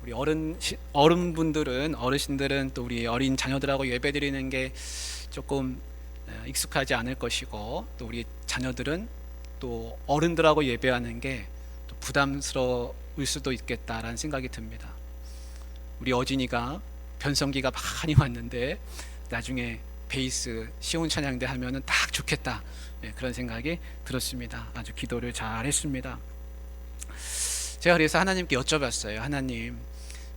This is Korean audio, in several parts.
우리 어른분들은 어르신들은 또 우리 어린 자녀들하고 예배드리는 게 조금 익숙하지 않을 것이고, 또 우리 자녀들은 또 어른들하고 예배하는 게 또 부담스러울 수도 있겠다라는 생각이 듭니다. 우리 어진이가 변성기가 많이 왔는데 나중에 베이스 시온 찬양대 하면은 딱 좋겠다, 그런 생각이 들었습니다. 아주 기도를 잘 했습니다. 제가 그래서 하나님께 여쭤봤어요. 하나님,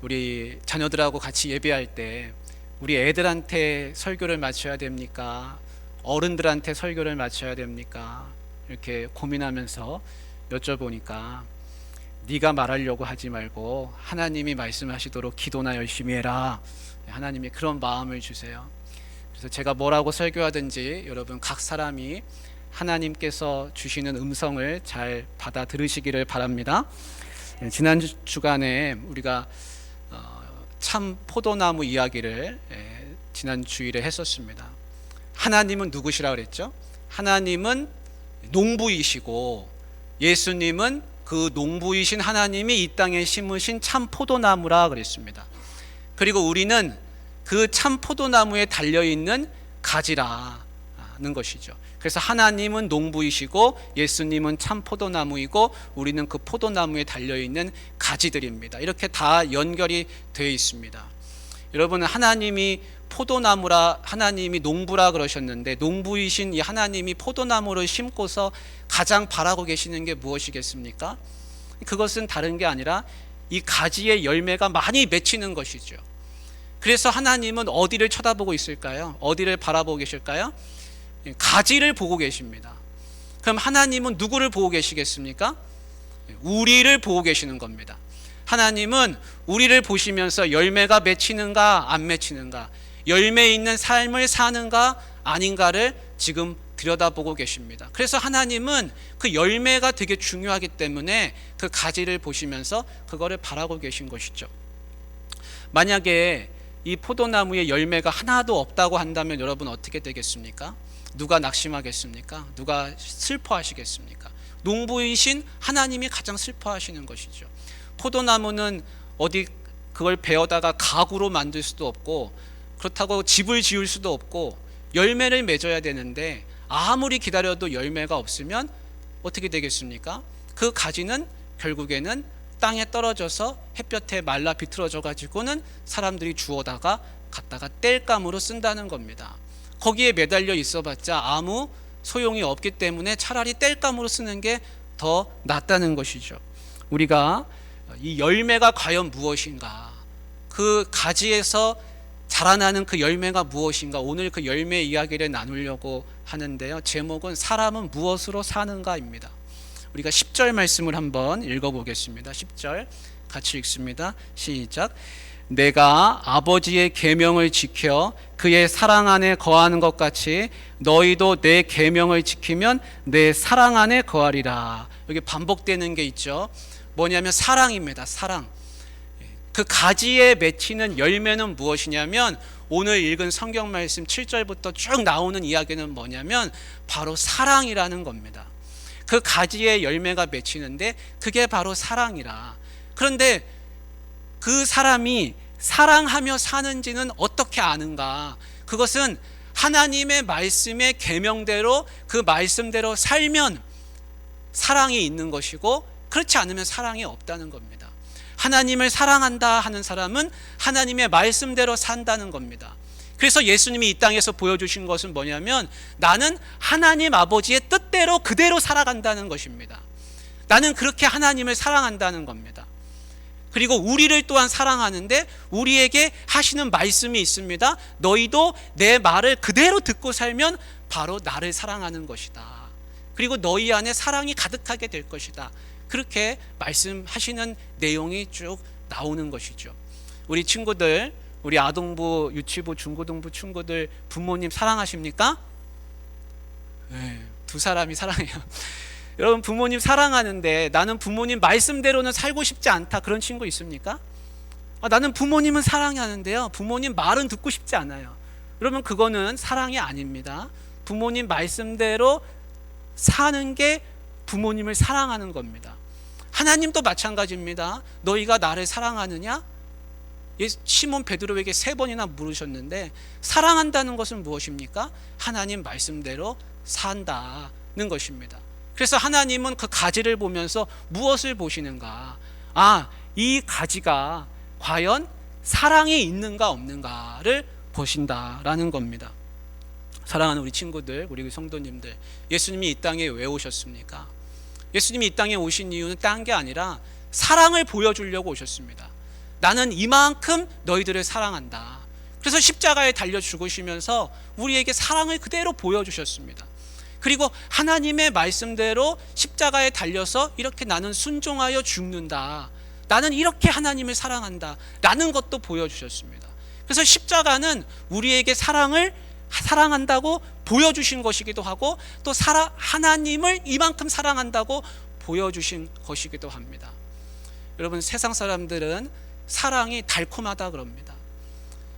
우리 자녀들하고 같이 예배할 때 우리 애들한테 설교를 맞춰야 됩니까? 어른들한테 설교를 맞춰야 됩니까? 이렇게 고민하면서 여쭤보니까 네가 말하려고 하지 말고 하나님이 말씀하시도록 기도나 열심히 해라. 하나님이 그런 마음을 주세요. 그래서 제가 뭐라고 설교하든지 여러분 각 사람이 하나님께서 주시는 음성을 잘 받아 들으시기를 바랍니다. 지난 주간에 우리가 참 포도나무 이야기를 지난 주일에 했었습니다. 하나님은 누구시라 그랬죠? 하나님은 농부이시고 예수님은 그 농부이신 하나님이 이 땅에 심으신 참 포도나무라 그랬습니다. 그리고 우리는 그 참 포도나무에 달려있는 가지라는 것이죠. 그래서 하나님은 농부이시고 예수님은 참 포도나무이고 우리는 그 포도나무에 달려있는 가지들입니다. 이렇게 다 연결이 되어 있습니다. 여러분, 하나님이 포도나무라, 하나님이 농부라 그러셨는데 농부이신 이 하나님이 포도나무를 심고서 가장 바라고 계시는 게 무엇이겠습니까? 그것은 다른 게 아니라 이 가지의 열매가 많이 맺히는 것이죠. 그래서 하나님은 어디를 쳐다보고 있을까요? 어디를 바라보고 계실까요? 가지를 보고 계십니다. 그럼 하나님은 누구를 보고 계시겠습니까? 우리를 보고 계시는 겁니다. 하나님은 우리를 보시면서 열매가 맺히는가 안 맺히는가, 열매 있는 삶을 사는가 아닌가를 지금 들여다보고 계십니다. 그래서 하나님은 그 열매가 되게 중요하기 때문에 그 가지를 보시면서 그거를 바라고 계신 것이죠. 만약에 이 포도나무에 열매가 하나도 없다고 한다면 여러분 어떻게 되겠습니까? 누가 낙심하겠습니까? 누가 슬퍼하시겠습니까? 농부이신 하나님이 가장 슬퍼하시는 것이죠. 포도나무는 어디 그걸 베어다가 가구로 만들 수도 없고 그렇다고 집을 지을 수도 없고 열매를 맺어야 되는데 아무리 기다려도 열매가 없으면 어떻게 되겠습니까? 그 가지는 결국에는 땅에 떨어져서 햇볕에 말라 비틀어져 가지고는 사람들이 주워다가 갖다가 땔감으로 쓴다는 겁니다. 거기에 매달려 있어봤자 아무 소용이 없기 때문에 차라리 땔감으로 쓰는 게 더 낫다는 것이죠. 우리가 이 열매가 과연 무엇인가, 그 가지에서 자라나는 그 열매가 무엇인가, 오늘 그 열매 이야기를 나누려고 하는데요. 제목은 사람은 무엇으로 사는가입니다. 우리가 10절 말씀을 한번 읽어보겠습니다. 10절 같이 읽습니다. 시작. 내가 아버지의 계명을 지켜 그의 사랑 안에 거하는 것 같이 너희도 내 계명을 지키면 내 사랑 안에 거하리라. 여기 반복되는 게 있죠. 뭐냐면 사랑입니다. 사랑. 그 가지에 맺히는 열매는 무엇이냐면 오늘 읽은 성경 말씀 7절부터 쭉 나오는 이야기는 뭐냐면 바로 사랑이라는 겁니다. 그 가지에 열매가 맺히는데 그게 바로 사랑이라. 그런데 그 사람이 사랑하며 사는지는 어떻게 아는가? 그것은 하나님의 말씀의 계명대로 그 말씀대로 살면 사랑이 있는 것이고 그렇지 않으면 사랑이 없다는 겁니다. 하나님을 사랑한다 하는 사람은 하나님의 말씀대로 산다는 겁니다. 그래서 예수님이 이 땅에서 보여주신 것은 뭐냐면 나는 하나님 아버지의 뜻대로 그대로 살아간다는 것입니다. 나는 그렇게 하나님을 사랑한다는 겁니다. 그리고 우리를 또한 사랑하는데 우리에게 하시는 말씀이 있습니다. 너희도 내 말을 그대로 듣고 살면 바로 나를 사랑하는 것이다. 그리고 너희 안에 사랑이 가득하게 될 것이다. 그렇게 말씀하시는 내용이 쭉 나오는 것이죠. 우리 친구들, 우리 아동부, 유치부, 중고등부 친구들 부모님 사랑하십니까? 네, 두 사람이 사랑해요. 여러분, 부모님 사랑하는데 나는 부모님 말씀대로는 살고 싶지 않다, 그런 친구 있습니까? 나는 부모님은 사랑하는데요, 부모님 말은 듣고 싶지 않아요. 그러면 그거는 사랑이 아닙니다. 부모님 말씀대로 사는 게 부모님을 사랑하는 겁니다. 하나님도 마찬가지입니다. 너희가 나를 사랑하느냐? 시몬 베드로에게 3번이나 물으셨는데 사랑한다는 것은 무엇입니까? 하나님 말씀대로 산다는 것입니다. 그래서 하나님은 그 가지를 보면서 무엇을 보시는가? 이 가지가 과연 사랑이 있는가 없는가를 보신다라는 겁니다. 사랑하는 우리 친구들, 우리 성도님들, 예수님이 이 땅에 왜 오셨습니까? 예수님이 이 땅에 오신 이유는 딴 게 아니라 사랑을 보여주려고 오셨습니다. 나는 이만큼 너희들을 사랑한다. 그래서 십자가에 달려 죽으시면서 우리에게 사랑을 그대로 보여주셨습니다. 그리고 하나님의 말씀대로 십자가에 달려서 이렇게 나는 순종하여 죽는다, 나는 이렇게 하나님을 사랑한다 라는 것도 보여주셨습니다. 그래서 십자가는 우리에게 사랑한다고 보여주신 것이기도 하고, 또 하나님을 이만큼 사랑한다고 보여주신 것이기도 합니다. 여러분, 세상 사람들은 사랑이 달콤하다 그럽니다.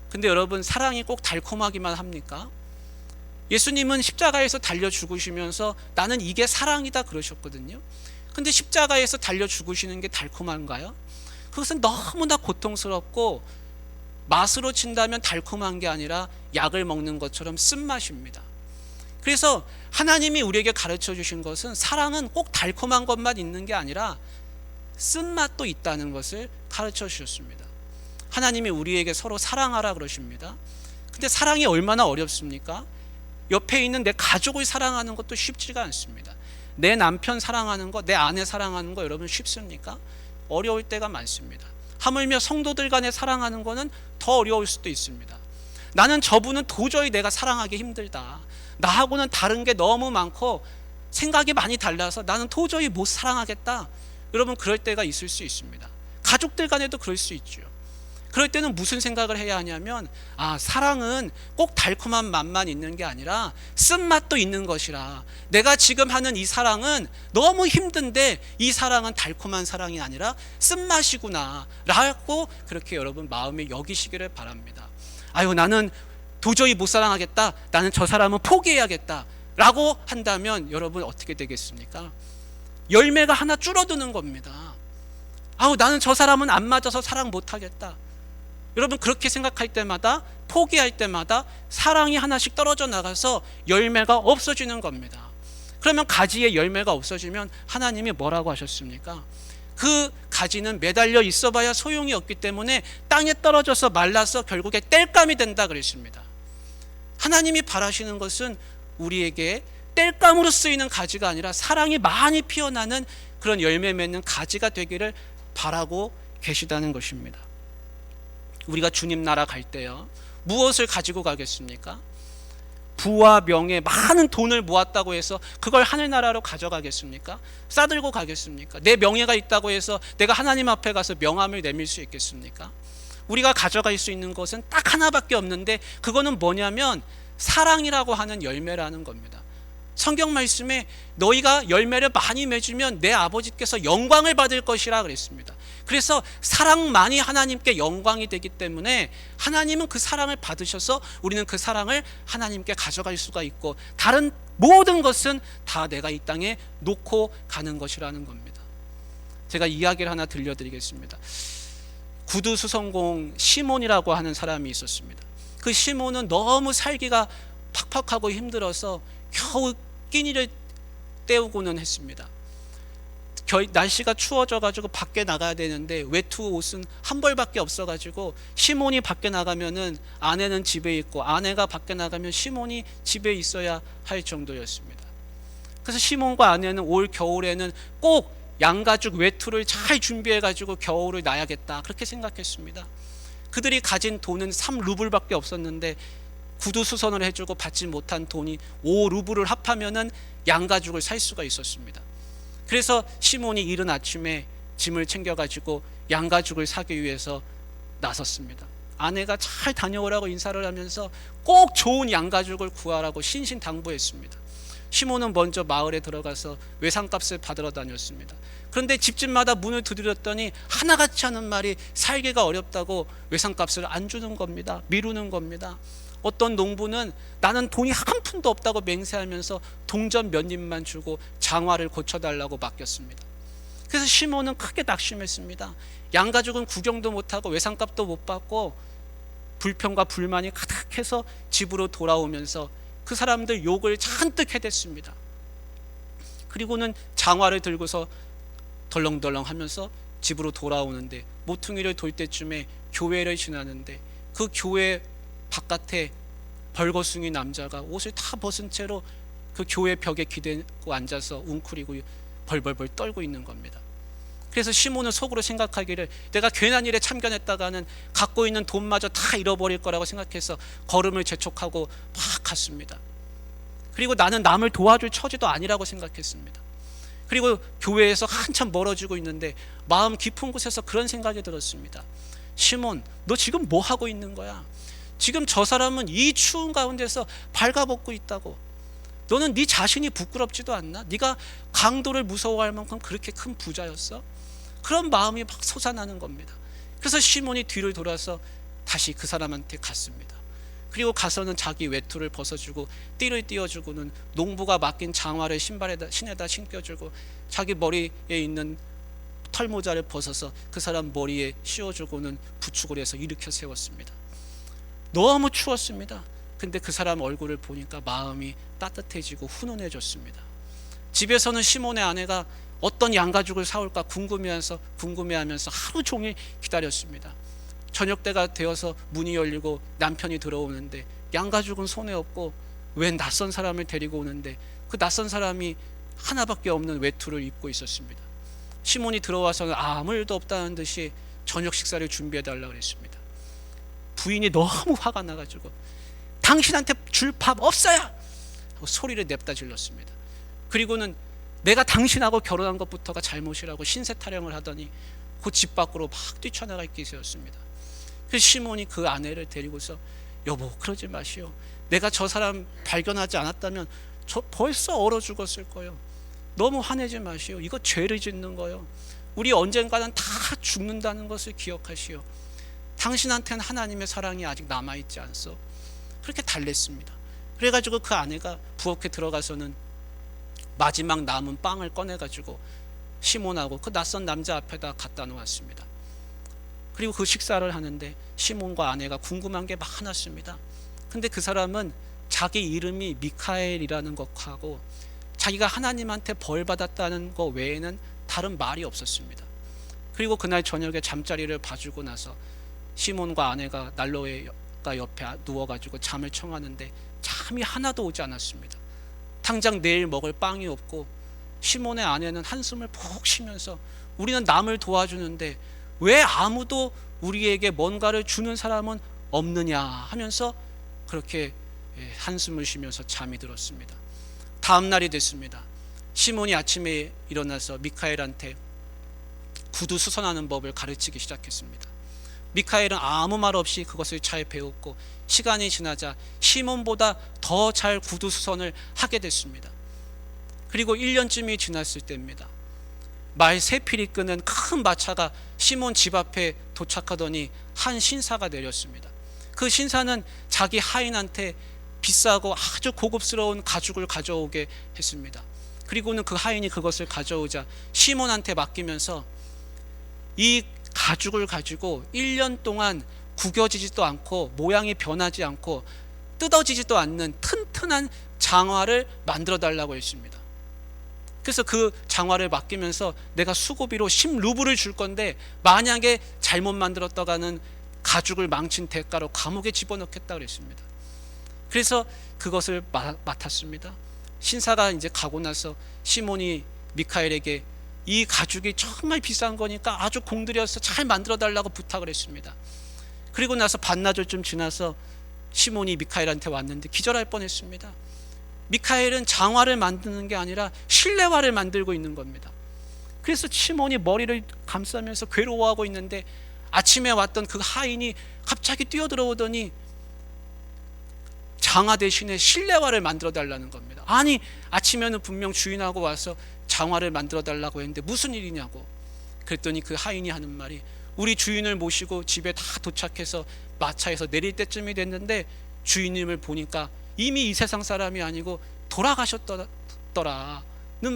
근데 여러분, 사랑이 꼭 달콤하기만 합니까? 예수님은 십자가에서 달려 죽으시면서 나는 이게 사랑이다 그러셨거든요. 근데 십자가에서 달려 죽으시는 게 달콤한가요? 그것은 너무나 고통스럽고 맛으로 친다면 달콤한 게 아니라 약을 먹는 것처럼 쓴맛입니다. 그래서 하나님이 우리에게 가르쳐 주신 것은 사랑은 꼭 달콤한 것만 있는 게 아니라 쓴맛도 있다는 것을 가르쳐 주셨습니다. 하나님이 우리에게 서로 사랑하라 그러십니다. 근데 사랑이 얼마나 어렵습니까? 옆에 있는 내 가족을 사랑하는 것도 쉽지가 않습니다. 내 남편 사랑하는 거, 내 아내 사랑하는 거 여러분 쉽습니까? 어려울 때가 많습니다. 하물며 성도들 간에 사랑하는 거는 더 어려울 수도 있습니다. 나는 저분은 도저히 내가 사랑하기 힘들다, 나하고는 다른 게 너무 많고 생각이 많이 달라서 나는 도저히 못 사랑하겠다, 여러분 그럴 때가 있을 수 있습니다. 가족들 간에도 그럴 수 있죠. 그럴 때는 무슨 생각을 해야 하냐면, 사랑은 꼭 달콤한 맛만 있는 게 아니라 쓴맛도 있는 것이라, 내가 지금 하는 이 사랑은 너무 힘든데 이 사랑은 달콤한 사랑이 아니라 쓴맛이구나 라고 그렇게 여러분 마음에 여기시기를 바랍니다. 나는 도저히 못 사랑하겠다, 나는 저 사람은 포기해야겠다 라고 한다면 여러분 어떻게 되겠습니까? 열매가 하나 줄어드는 겁니다. 나는 저 사람은 안 맞아서 사랑 못하겠다. 여러분 그렇게 생각할 때마다, 포기할 때마다 사랑이 하나씩 떨어져 나가서 열매가 없어지는 겁니다. 그러면 가지에 열매가 없어지면 하나님이 뭐라고 하셨습니까? 그 가지는 매달려 있어봐야 소용이 없기 때문에 땅에 떨어져서 말라서 결국에 땔감이 된다 그랬습니다. 하나님이 바라시는 것은 우리에게 땔감으로 쓰이는 가지가 아니라 사랑이 많이 피어나는 그런 열매 맺는 가지가 되기를 바라고 계시다는 것입니다. 우리가 주님 나라 갈 때요, 무엇을 가지고 가겠습니까? 부와 명예, 많은 돈을 모았다고 해서 그걸 하늘나라로 가져가겠습니까? 싸들고 가겠습니까? 내 명예가 있다고 해서 내가 하나님 앞에 가서 명함을 내밀 수 있겠습니까? 우리가 가져갈 수 있는 것은 딱 하나밖에 없는데, 그거는 뭐냐면 사랑이라고 하는 열매라는 겁니다. 성경 말씀에 너희가 열매를 많이 맺으면 내 아버지께서 영광을 받을 것이라 그랬습니다. 그래서 사랑만이 하나님께 영광이 되기 때문에 하나님은 그 사랑을 받으셔서 우리는 그 사랑을 하나님께 가져갈 수가 있고, 다른 모든 것은 다 내가 이 땅에 놓고 가는 것이라는 겁니다. 제가 이야기를 하나 들려드리겠습니다. 구두수성공 시몬이라고 하는 사람이 있었습니다. 그 시몬은 너무 살기가 팍팍하고 힘들어서 겨우 끼니를 때우고는 했습니다. 날씨가 추워져가지고 밖에 나가야 되는데 외투 옷은 한 벌밖에 없어가지고 시몬이 밖에 나가면은 아내는 집에 있고, 아내가 밖에 나가면 시몬이 집에 있어야 할 정도였습니다. 그래서 시몬과 아내는 올 겨울에는 꼭 양가죽 외투를 잘 준비해가지고 겨울을 나야겠다 그렇게 생각했습니다. 그들이 가진 돈은 3루블밖에 없었는데 구두수선을 해주고 받지 못한 돈이 5루블을 합하면은 양가죽을 살 수가 있었습니다. 그래서 시몬이 이른 아침에 짐을 챙겨가지고 양가죽을 사기 위해서 나섰습니다. 아내가 잘 다녀오라고 인사를 하면서 꼭 좋은 양가죽을 구하라고 신신당부했습니다. 시몬은 먼저 마을에 들어가서 외상값을 받으러 다녔습니다. 그런데 집집마다 문을 두드렸더니 하나같이 하는 말이 살기가 어렵다고 외상값을 안 주는 겁니다. 미루는 겁니다. 어떤 농부는 나는 돈이 한 푼도 없다고 맹세하면서 동전 몇 입만 주고 장화를 고쳐달라고 맡겼습니다. 그래서 시몬은 크게 낙심했습니다. 양가족은 구경도 못하고 외상값도 못 받고 불평과 불만이 가득해서 집으로 돌아오면서 그 사람들 욕을 잔뜩 해댔습니다. 그리고는 장화를 들고서 덜렁덜렁 하면서 집으로 돌아오는데, 모퉁이를 돌 때쯤에 교회를 지나는데 그 교회 바깥에 벌거숭이 남자가 옷을 다 벗은 채로 그 교회 벽에 기대고 앉아서 웅크리고 벌벌벌 떨고 있는 겁니다. 그래서 시몬은 속으로 생각하기를, 내가 괜한 일에 참견했다가는 갖고 있는 돈마저 다 잃어버릴 거라고 생각해서 걸음을 재촉하고 막 갔습니다. 그리고 나는 남을 도와줄 처지도 아니라고 생각했습니다. 그리고 교회에서 한참 멀어지고 있는데 마음 깊은 곳에서 그런 생각이 들었습니다. 시몬, 너 지금 뭐 하고 있는 거야? 지금 저 사람은 이 추운 가운데서 발가벗고 있다고. 너는 네 자신이 부끄럽지도 않나? 네가 강도를 무서워할 만큼 그렇게 큰 부자였어? 그런 마음이 막 솟아나는 겁니다. 그래서 시몬이 뒤를 돌아서 다시 그 사람한테 갔습니다. 그리고 가서는 자기 외투를 벗어주고 띠를 띄워주고는 농부가 맡긴 장화를 신에다 신겨주고 자기 머리에 있는 털모자를 벗어서 그 사람 머리에 씌워주고는 부축을 해서 일으켜 세웠습니다. 너무 추웠습니다. 근데 그 사람 얼굴을 보니까 마음이 따뜻해지고 훈훈해졌습니다. 집에서는 시몬의 아내가 어떤 양가죽을 사올까 궁금해하면서 하루 종일 기다렸습니다. 저녁 때가 되어서 문이 열리고 남편이 들어오는데 양가죽은 손에 없고 웬 낯선 사람을 데리고 오는데 그 낯선 사람이 하나밖에 없는 외투를 입고 있었습니다. 시몬이 들어와서는 아무 일도 없다는 듯이 저녁 식사를 준비해 달라고 그랬습니다. 부인이 너무 화가 나가지고 당신한테 줄 밥 없어요! 하고 소리를 냅다 질렀습니다. 그리고는 내가 당신하고 결혼한 것부터가 잘못이라고 신세 타령을 하더니 그 집 밖으로 막 뛰쳐나갈 기세였습니다. 그래서 시몬이 그 아내를 데리고서, 여보 그러지 마시오. 내가 저 사람 발견하지 않았다면 저 벌써 얼어 죽었을 거예요. 너무 화내지 마시오. 이거 죄를 짓는 거예요. 우리 언젠가는 다 죽는다는 것을 기억하시오. 당신한테는 하나님의 사랑이 아직 남아있지 않소. 그렇게 달랬습니다. 그래가지고 그 아내가 부엌에 들어가서는 마지막 남은 빵을 꺼내가지고 시몬하고 그 낯선 남자 앞에다 갖다 놓았습니다. 그리고 그 식사를 하는데 시몬과 아내가 궁금한 게 많았습니다. 근데 그 사람은 자기 이름이 미카엘이라는 것하고 자기가 하나님한테 벌 받았다는 것 외에는 다른 말이 없었습니다. 그리고 그날 저녁에 잠자리를 봐주고 나서 시몬과 아내가 난로가 옆에 누워가지고 잠을 청하는데 잠이 하나도 오지 않았습니다. 당장 내일 먹을 빵이 없고 시몬의 아내는 한숨을 푹 쉬면서, 우리는 남을 도와주는데 왜 아무도 우리에게 뭔가를 주는 사람은 없느냐 하면서 그렇게 한숨을 쉬면서 잠이 들었습니다. 다음 날이 됐습니다. 시몬이 아침에 일어나서 미카엘한테 구두 수선하는 법을 가르치기 시작했습니다. 미카엘은 아무 말 없이 그것을 잘 배웠고 시간이 지나자 시몬보다 더 잘 구두 수선을 하게 됐습니다. 그리고 1년쯤이 지났을 때입니다. 말 3필이 끄는 큰 마차가 시몬 집 앞에 도착하더니 한 신사가 내렸습니다. 그 신사는 자기 하인한테 비싸고 아주 고급스러운 가죽을 가져오게 했습니다. 그리고는 그 하인이 그것을 가져오자 시몬한테 맡기면서 이 가죽을 가지고 1년 동안 구겨지지도 않고 모양이 변하지 않고 뜯어지지도 않는 튼튼한 장화를 만들어 달라고 했습니다. 그래서 그 장화를 맡기면서 내가 수고비로 10루블을 줄 건데 만약에 잘못 만들었다가는 가죽을 망친 대가로 감옥에 집어넣겠다 그랬습니다. 그래서 그것을 맡았습니다. 신사가 이제 가고 나서 시몬이 미카엘에게 이 가죽이 정말 비싼 거니까 아주 공들여서 잘 만들어 달라고 부탁을 했습니다. 그리고 나서 반나절쯤 지나서 시몬이 미카엘한테 왔는데 기절할 뻔했습니다. 미카엘은 장화를 만드는 게 아니라 실내화를 만들고 있는 겁니다. 그래서 시몬이 머리를 감싸면서 괴로워하고 있는데 아침에 왔던 그 하인이 갑자기 뛰어들어오더니 장화 대신에 실내화를 만들어 달라는 겁니다. 아니, 아침에는 분명 주인하고 와서 장화를 만들어 달라고 했는데 무슨 일이냐고. 그랬더니 그 하인이 하는 말이, 우리 주인을 모시고 집에 다 도착해서 마차에서 내릴 때쯤이 됐는데 주인님을 보니까 이미 이 세상 사람이 아니고 돌아가셨더라는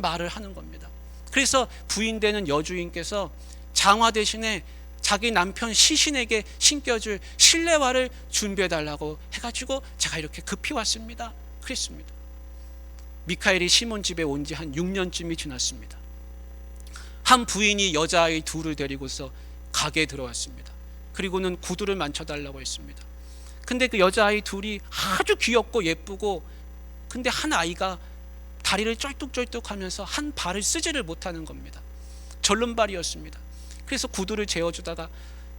말을 하는 겁니다. 그래서 부인 되는 여주인께서 장화 대신에 자기 남편 시신에게 신겨줄 실내화를 준비해달라고 해가지고 제가 이렇게 급히 왔습니다. 그랬습니다. 미카엘이 시몬 집에 온 지 한 6년쯤이 지났습니다. 한 부인이 여자아이 둘을 데리고서 가게에 들어왔습니다. 그리고는 구두를 만져달라고 했습니다. 근데 그 여자아이 둘이 아주 귀엽고 예쁘고, 근데 한 아이가 다리를 쩔뚝쩔뚝 하면서 한 발을 쓰지를 못하는 겁니다. 절름발이었습니다. 그래서 구두를 재워주다가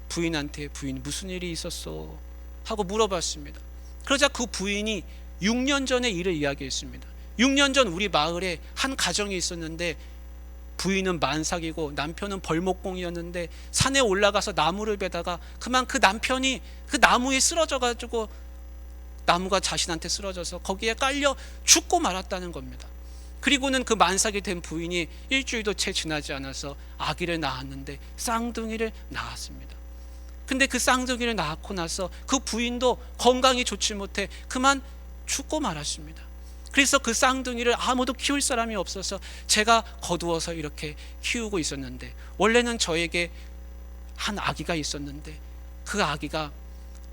부인한테 부인 무슨 일이 있었어? 하고 물어봤습니다. 그러자 그 부인이 6년 전의 일을 이야기했습니다. 6년 전 우리 마을에 한 가정이 있었는데 부인은 만삭이고 남편은 벌목공이었는데 산에 올라가서 나무를 베다가 그만 그 남편이 그 나무에 쓰러져 가지고 나무가 자신한테 쓰러져서 거기에 깔려 죽고 말았다는 겁니다. 그리고는 그 만삭이 된 부인이 일주일도 채 지나지 않아서 아기를 낳았는데 쌍둥이를 낳았습니다. 근데 그 쌍둥이를 낳고 나서 그 부인도 건강이 좋지 못해 그만 죽고 말았습니다. 그래서 그 쌍둥이를 아무도 키울 사람이 없어서 제가 거두어서 이렇게 키우고 있었는데, 원래는 저에게 한 아기가 있었는데 그 아기가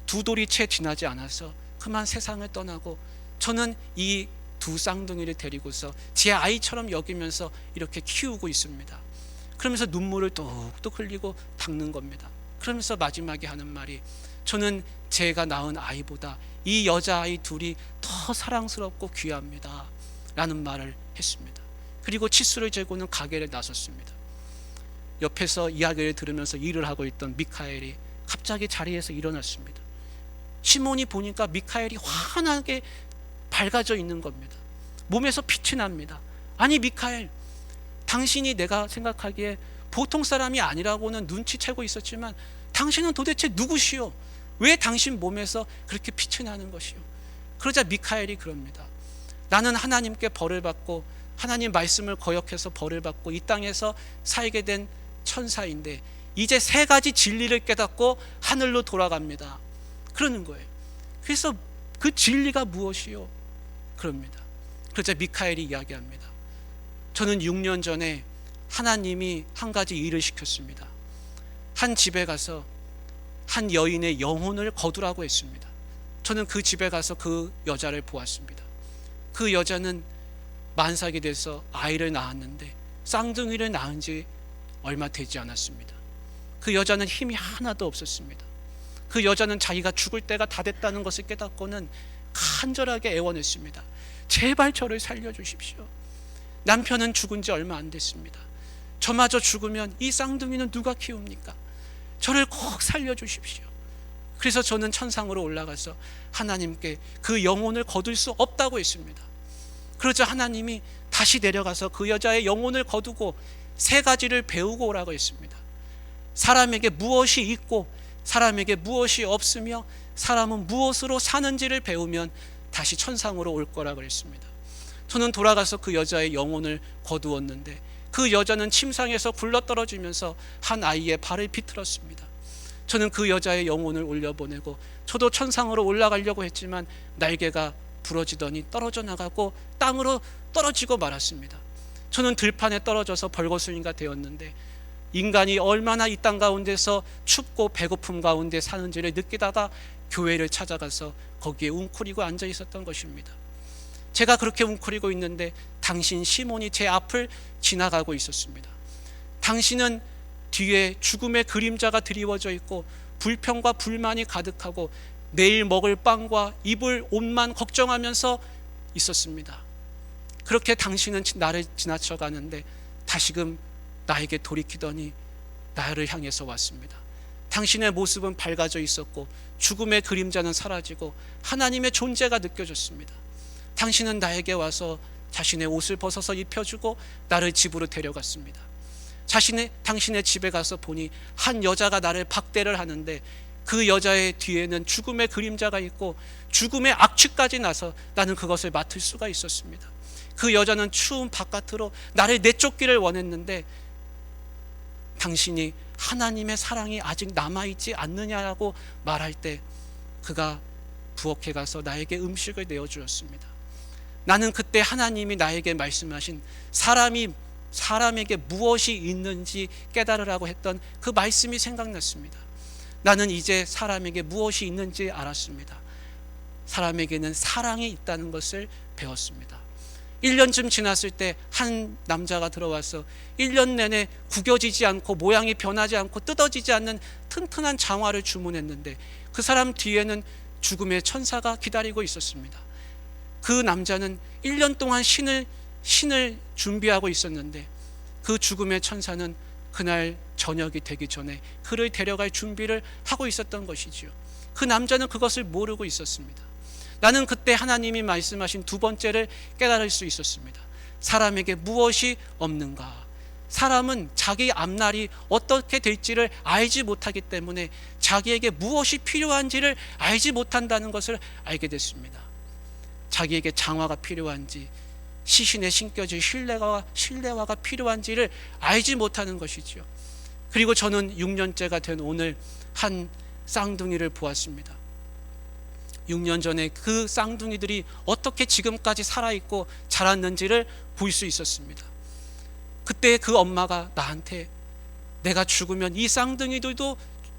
2돌이 채 지나지 않아서 그만 세상을 떠나고, 저는 이 2 쌍둥이를 데리고서 제 아이처럼 여기면서 이렇게 키우고 있습니다. 그러면서 눈물을 뚝뚝 흘리고 닦는 겁니다. 그러면서 마지막에 하는 말이, 저는 제가 낳은 아이보다 이 여자아이 둘이 더 사랑스럽고 귀합니다 라는 말을 했습니다. 그리고 치수를 재고는 가게를 나섰습니다. 옆에서 이야기를 들으면서 일을 하고 있던 미카엘이 갑자기 자리에서 일어났습니다. 시몬이 보니까 미카엘이 환하게 밝아져 있는 겁니다. 몸에서 빛이 납니다. 아니 미카엘, 당신이 내가 생각하기에 보통 사람이 아니라고는 눈치채고 있었지만 당신은 도대체 누구시오? 왜 당신 몸에서 그렇게 빛이 나는 것이오? 그러자 미카엘이 그럽니다. 나는 하나님께 벌을 받고 하나님 말씀을 거역해서 벌을 받고 이 땅에서 살게 된 천사인데 이제 3가지 진리를 깨닫고 하늘로 돌아갑니다. 그러는 거예요. 그래서 그 진리가 무엇이요? 그럽니다. 그러자 미카엘이 이야기합니다. 저는 6년 전에 하나님이 한 가지 일을 시켰습니다. 한 집에 가서 한 여인의 영혼을 거두라고 했습니다. 저는 그 집에 가서 그 여자를 보았습니다. 그 여자는 만삭이 돼서 아이를 낳았는데 쌍둥이를 낳은 지 얼마 되지 않았습니다. 그 여자는 힘이 하나도 없었습니다. 그 여자는 자기가 죽을 때가 다 됐다는 것을 깨닫고는 간절하게 애원했습니다. 제발 저를 살려주십시오. 남편은 죽은 지 얼마 안 됐습니다. 저마저 죽으면 이 쌍둥이는 누가 키웁니까? 저를 꼭 살려주십시오. 그래서 저는 천상으로 올라가서 하나님께 그 영혼을 거둘 수 없다고 했습니다. 그러자 하나님이 다시 내려가서 그 여자의 영혼을 거두고 3가지를 배우고 오라고 했습니다. 사람에게 무엇이 있고 사람에게 무엇이 없으며 사람은 무엇으로 사는지를 배우면 다시 천상으로 올 거라고 했습니다. 저는 돌아가서 그 여자의 영혼을 거두었는데 그 여자는 침상에서 굴러떨어지면서 한 아이의 발을 비틀었습니다. 저는 그 여자의 영혼을 올려보내고 저도 천상으로 올라가려고 했지만 날개가 부러지더니 떨어져 나가고 땅으로 떨어지고 말았습니다. 저는 들판에 떨어져서 벌거숭이가 되었는데 인간이 얼마나 이 땅 가운데서 춥고 배고픔 가운데 사는지를 느끼다가 교회를 찾아가서 거기에 웅크리고 앉아 있었던 것입니다. 제가 그렇게 웅크리고 있는데 당신 시몬이 제 앞을 지나가고 있었습니다. 당신은 뒤에 죽음의 그림자가 드리워져 있고 불평과 불만이 가득하고 내일 먹을 빵과 입을 옷만 걱정하면서 있었습니다. 그렇게 당신은 나를 지나쳐 가는데 다시금 나에게 돌이키더니 나를 향해서 왔습니다. 당신의 모습은 밝아져 있었고 죽음의 그림자는 사라지고 하나님의 존재가 느껴졌습니다. 당신은 나에게 와서 자신의 옷을 벗어서 입혀주고 나를 집으로 데려갔습니다. 당신의 집에 가서 보니 한 여자가 나를 박대를 하는데 그 여자의 뒤에는 죽음의 그림자가 있고 죽음의 악취까지 나서 나는 그것을 맡을 수가 있었습니다. 그 여자는 추운 바깥으로 나를 내쫓기를 원했는데 당신이 하나님의 사랑이 아직 남아있지 않느냐라고 말할 때 그가 부엌에 가서 나에게 음식을 내어주었습니다. 나는 그때 하나님이 나에게 말씀하신 사람이 사람에게 무엇이 있는지 깨달으라고 했던 그 말씀이 생각났습니다. 나는 이제 사람에게 무엇이 있는지 알았습니다. 사람에게는 사랑이 있다는 것을 배웠습니다. 1년쯤 지났을 때 한 남자가 들어와서 1년 내내 구겨지지 않고 모양이 변하지 않고 뜯어지지 않는 튼튼한 장화를 주문했는데 그 사람 뒤에는 죽음의 천사가 기다리고 있었습니다. 그 남자는 1년 동안 신을 준비하고 있었는데 그 죽음의 천사는 그날 저녁이 되기 전에 그를 데려갈 준비를 하고 있었던 것이지요. 그 남자는 그것을 모르고 있었습니다. 나는 그때 하나님이 말씀하신 두 번째를 깨달을 수 있었습니다. 사람에게 무엇이 없는가? 사람은 자기 앞날이 어떻게 될지를 알지 못하기 때문에 자기에게 무엇이 필요한지를 알지 못한다는 것을 알게 됐습니다. 자기에게 장화가 필요한지, 시신에 신겨질 실내화가 필요한지를 알지 못하는 것이지요. 그리고 저는 6년째가 된 오늘 한 쌍둥이를 보았습니다. 6년 전에 그 쌍둥이들이 어떻게 지금까지 살아있고 자랐는지를 볼 수 있었습니다. 그때 그 엄마가 나한테 내가 죽으면 이 쌍둥이들도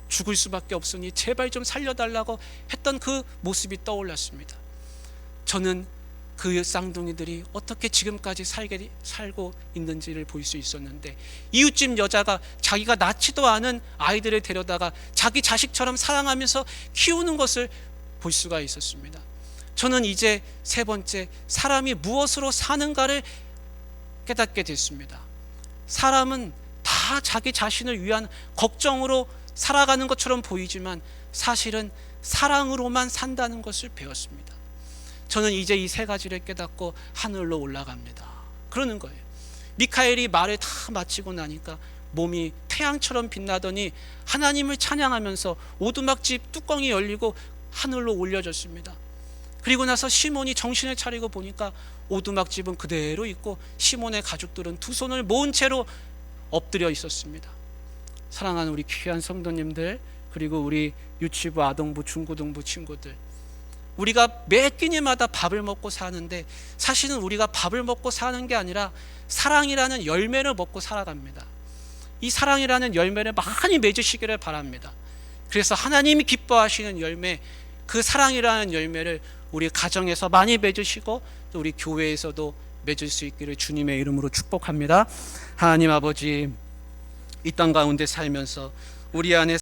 죽을 수밖에 없으니 제발 좀 살려달라고 했던 그 모습이 떠올랐습니다. 저는 그 쌍둥이들이 어떻게 지금까지 살고 있는지를 볼 수 있었는데, 이웃집 여자가 자기가 낳지도 않은 아이들을 데려다가 자기 자식처럼 사랑하면서 키우는 것을 볼 수가 있었습니다. 저는 이제 세 번째, 사람이 무엇으로 사는가를 깨닫게 됐습니다. 사람은 다 자기 자신을 위한 걱정으로 살아가는 것처럼 보이지만 사실은 사랑으로만 산다는 것을 배웠습니다. 저는 이제 이 세 가지를 깨닫고 하늘로 올라갑니다. 그러는 거예요. 미카엘이 말을 다 마치고 나니까 몸이 태양처럼 빛나더니 하나님을 찬양하면서 오두막집 뚜껑이 열리고 하늘로 올려졌습니다. 그리고 나서 시몬이 정신을 차리고 보니까 오두막집은 그대로 있고 시몬의 가족들은 두 손을 모은 채로 엎드려 있었습니다. 사랑하는 우리 귀한 성도님들, 그리고 우리 유치부, 아동부, 중고등부 친구들, 우리가 매 끼니마다 밥을 먹고 사는데 사실은 우리가 밥을 먹고 사는 게 아니라 사랑이라는 열매를 먹고 살아갑니다. 이 사랑이라는 열매를 많이 맺으시기를 바랍니다. 그래서 하나님이 기뻐하시는 열매, 그 사랑이라는 열매를 우리 가정에서 많이 맺으시고 또 우리 교회에서도 맺을 수 있기를 주님의 이름으로 축복합니다. 하나님 아버지, 이 땅 가운데 살면서 우리 안에